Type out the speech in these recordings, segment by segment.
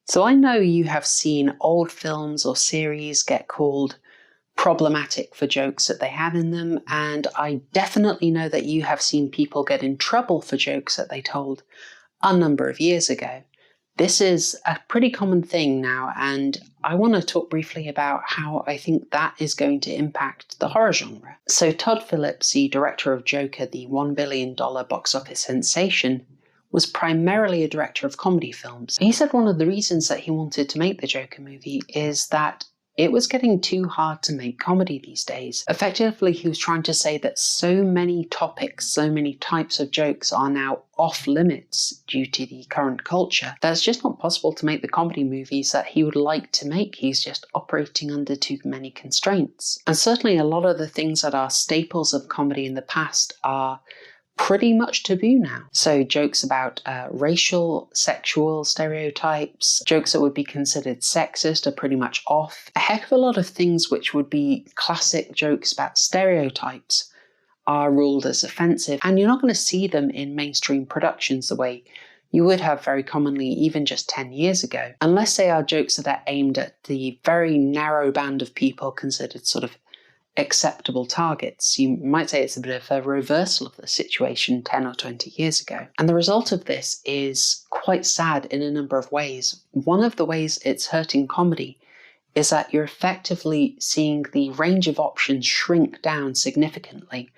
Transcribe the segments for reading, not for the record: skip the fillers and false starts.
So I know you have seen old films or series get called problematic for jokes that they have in them, and I definitely know that you have seen people get in trouble for jokes that they told a number of years ago. This is a pretty common thing now, and I want to talk briefly about how I think that is going to impact the horror genre. So Todd Phillips, the director of Joker, the $1 billion box office sensation, was primarily a director of comedy films. He said one of the reasons that he wanted to make the Joker movie is that it was getting too hard to make comedy these days. Effectively, he was trying to say that so many topics, so many types of jokes are now off limits due to the current culture, that it's just not possible to make the comedy movies that he would like to make. He's just operating under too many constraints. And certainly a lot of the things that are staples of comedy in the past are pretty much taboo now. So jokes about racial, sexual stereotypes, jokes that would be considered sexist are pretty much off. A heck of a lot of things which would be classic jokes about stereotypes are ruled as offensive, and you're not going to see them in mainstream productions the way you would have very commonly even just 10 years ago, unless they are jokes that are aimed at the very narrow band of people considered sort of acceptable targets. You might say it's a bit of a reversal of the situation 10 or 20 years ago. And the result of this is quite sad in a number of ways. One of the ways it's hurting comedy is that you're effectively seeing the range of options shrink down significantly.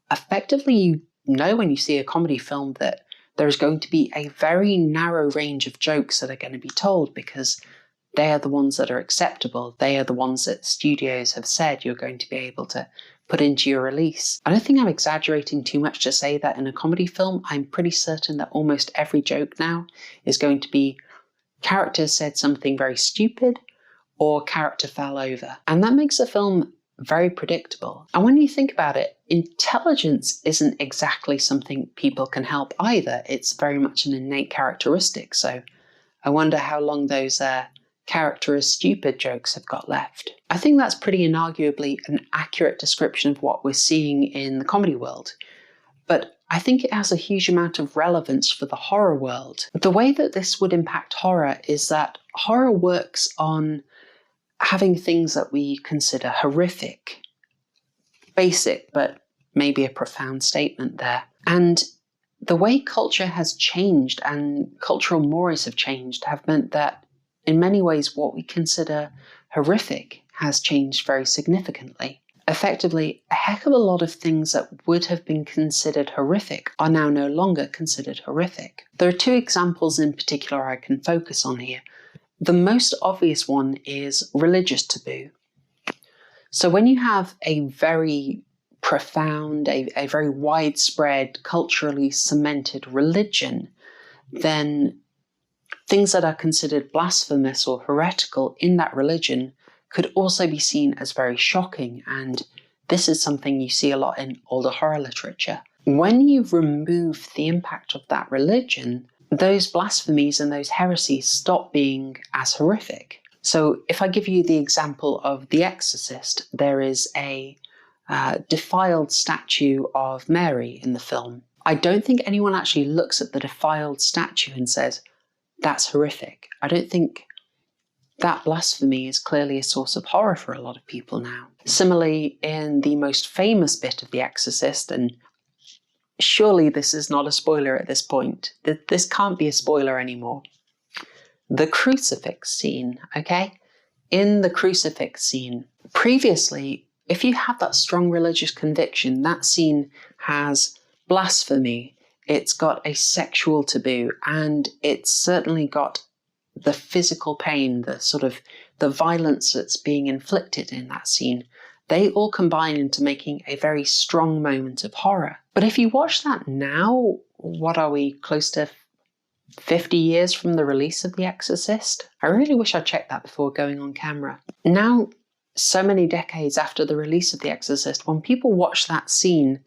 Effectively, you know when you see a comedy film that there's going to be a very narrow range of jokes that are going to be told, because they are the ones that are acceptable. They are the ones that studios have said you're going to be able to put into your release. I don't think I'm exaggerating too much to say that in a comedy film, I'm pretty certain that almost every joke now is going to be character said something very stupid or character fell over. And that makes the film very predictable. And when you think about it, intelligence isn't exactly something people can help either. It's very much an innate characteristic. So I wonder how long those character as stupid jokes have got left. I think that's pretty inarguably an accurate description of what we're seeing in the comedy world. But I think it has a huge amount of relevance for the horror world. The way that this would impact horror is that horror works on having things that we consider horrific. Basic, but maybe a profound statement there. And the way culture has changed and cultural mores have changed have meant that in many ways, what we consider horrific has changed very significantly. Effectively, a heck of a lot of things that would have been considered horrific are now no longer considered horrific. There are two examples in particular I can focus on here. The most obvious one is religious taboo. So when you have a very profound, a very widespread, culturally cemented religion, then things that are considered blasphemous or heretical in that religion could also be seen as very shocking, and this is something you see a lot in older horror literature. When you remove the impact of that religion, those blasphemies and those heresies stop being as horrific. So if I give you the example of The Exorcist, there is a defiled statue of Mary in the film. I don't think anyone actually looks at the defiled statue and says, that's horrific. I don't think that blasphemy is clearly a source of horror for a lot of people now. Similarly, in the most famous bit of The Exorcist, and surely this is not a spoiler at this point, this can't be a spoiler anymore, the crucifix scene, okay? In the crucifix scene, previously, if you have that strong religious conviction, that scene has blasphemy, it's got a sexual taboo, and it's certainly got the physical pain, the violence that's being inflicted in that scene. They all combine into making a very strong moment of horror. But if you watch that now, what are we, close to 50 years from the release of The Exorcist? I really wish I'd checked that before going on camera. Now, so many decades after the release of The Exorcist, when people watch that scene,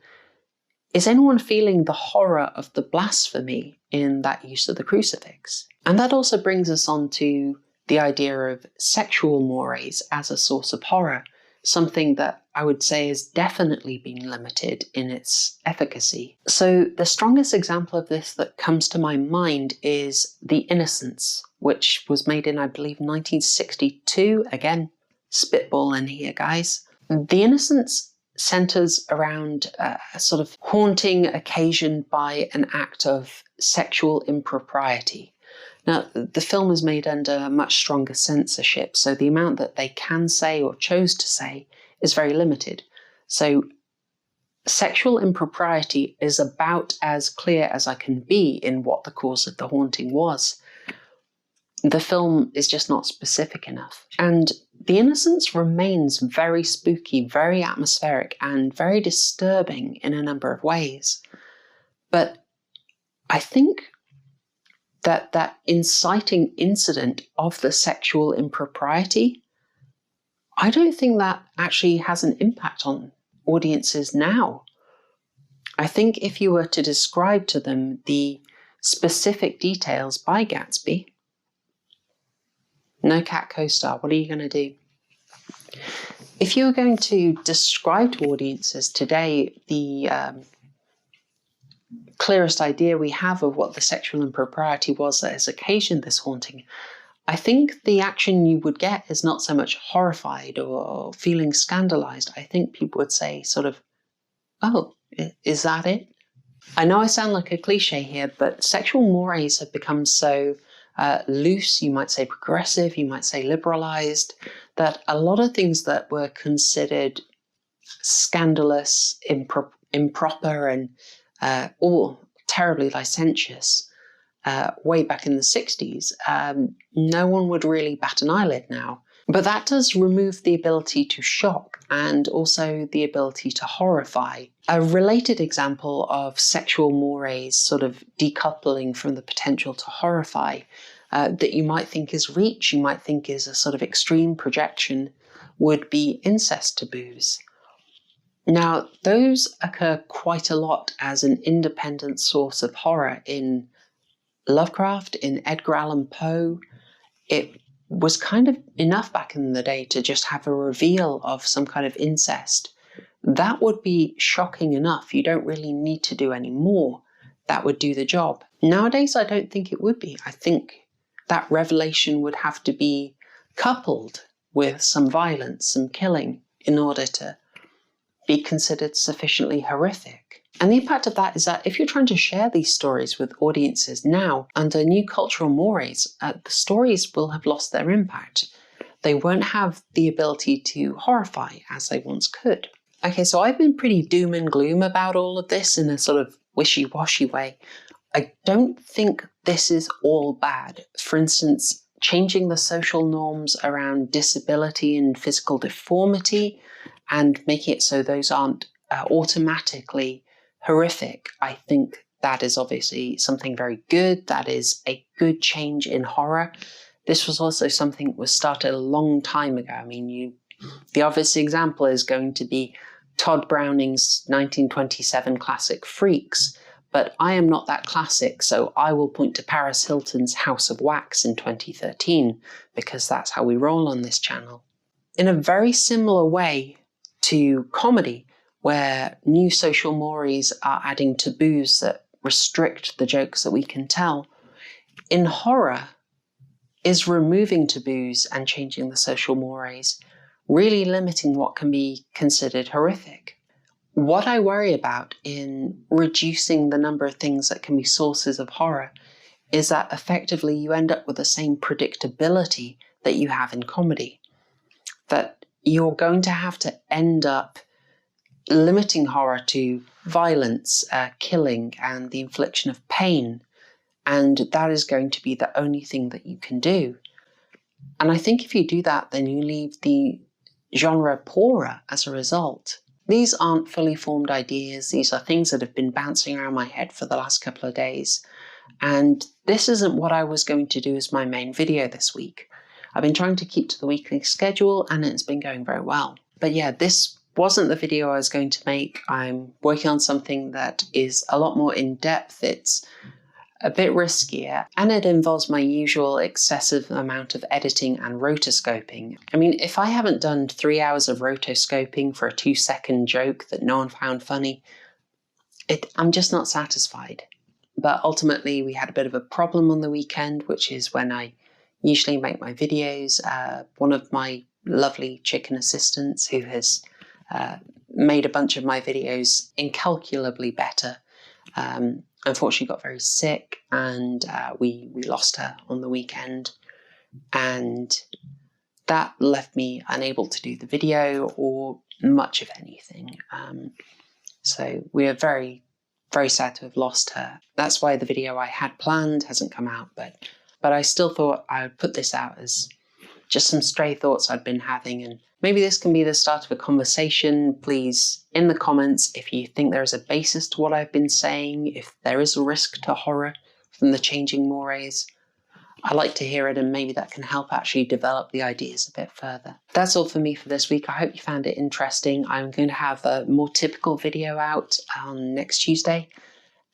is anyone feeling the horror of the blasphemy in that use of the crucifix? And that also brings us on to the idea of sexual mores as a source of horror. something that I would say has definitely been limited in its efficacy. So the strongest example of this that comes to my mind is the Innocence, which was made in, I believe, 1962. Again, spitball in here, guys. The Innocence centers around a sort of haunting occasioned by an act of sexual impropriety. Now, the film is made under much stronger censorship, so the amount that they can say or chose to say is very limited. So sexual impropriety is about as clear as I can be in what the cause of the haunting was. The film is just not specific enough. And The Innocence remains very spooky, very atmospheric, and very disturbing in a number of ways. But I think that inciting incident of the sexual impropriety, I don't think that actually has an impact on audiences now. I think if you were to describe to them the specific details by Gatsby, no cat co-star, what are you going to do? If you were going to describe to audiences today the clearest idea we have of what the sexual impropriety was that has occasioned this haunting, I think the action you would get is not so much horrified or feeling scandalized. I think people would say sort of, oh, is that it? I know I sound like a cliche here, but sexual mores have become so loose, you might say progressive, you might say liberalized, that a lot of things that were considered scandalous, improper, and or terribly licentious way back in the 60s, no one would really bat an eyelid now. But that does remove the ability to shock and also the ability to horrify. A related example of sexual mores sort of decoupling from the potential to horrify that you might think is reach, you might think is a sort of extreme projection, would be incest taboos. Now, those occur quite a lot as an independent source of horror in Lovecraft, in Edgar Allan Poe. It was kind of enough back in the day to just have a reveal of some kind of incest. That would be shocking enough. You don't really need to do any more. That would do the job. Nowadays, I don't think it would be. I think that revelation would have to be coupled with some violence, some killing, in order to be considered sufficiently horrific. And the impact of that is that if you're trying to share these stories with audiences now under new cultural mores, the stories will have lost their impact. They won't have the ability to horrify as they once could. Okay, so I've been pretty doom and gloom about all of this in a sort of wishy-washy way. I don't think this is all bad. For instance, changing the social norms around disability and physical deformity and making it so those aren't automatically horrific, I think that is obviously something very good. That is a good change in horror. This was also something that was started a long time ago. I mean, the obvious example is going to be Todd Browning's 1927 classic Freaks, but I am not that classic, so I will point to Paris Hilton's House of Wax in 2013, because that's how we roll on this channel. In a very similar way to comedy, where new social mores are adding taboos that restrict the jokes that we can tell, in horror is removing taboos and changing the social mores, really limiting what can be considered horrific. What I worry about in reducing the number of things that can be sources of horror is that effectively you end up with the same predictability that you have in comedy. That you're going to have to end up limiting horror to violence, killing, and the infliction of pain. And that is going to be the only thing that you can do. And I think if you do that, then you leave the genre poorer as a result. These aren't fully formed ideas. These are things that have been bouncing around my head for the last couple of days. And this isn't what I was going to do as my main video this week. I've been trying to keep to the weekly schedule and it's been going very well. But yeah, this wasn't the video I was going to make. I'm working on something that is a lot more in depth. It's a bit riskier, and it involves my usual excessive amount of editing and rotoscoping. I mean, if I haven't done 3 hours of rotoscoping for a 2-second joke that no one found funny, I'm just not satisfied. But ultimately, we had a bit of a problem on the weekend, which is when I usually make my videos. One of my lovely chicken assistants, who has made a bunch of my videos incalculably better, unfortunately got very sick, and we lost her on the weekend, and that left me unable to do the video or much of anything. So we are very, very sad to have lost her. That's why the video I had planned hasn't come out, but I still thought I would put this out as just some stray thoughts I'd been having, and maybe this can be the start of a conversation. Please, in the comments, if you think there is a basis to what I've been saying, if there is a risk to horror from the changing mores, I'd like to hear it, and maybe that can help actually develop the ideas a bit further. That's all for me for this week. I hope you found it interesting. I'm going to have a more typical video out on next Tuesday.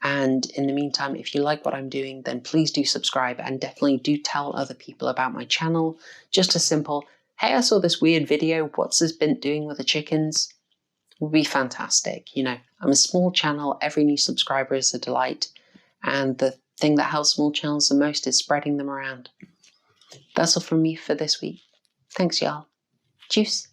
And in the meantime, if you like what I'm doing, then please do subscribe, and definitely do tell other people about my channel. Just a simple, hey, I saw this weird video, what's this bint doing with the chickens? Would be fantastic. You know, I'm a small channel, every new subscriber is a delight, and the thing that helps small channels the most is spreading them around. That's all from me for this week. Thanks, y'all. Tschüss.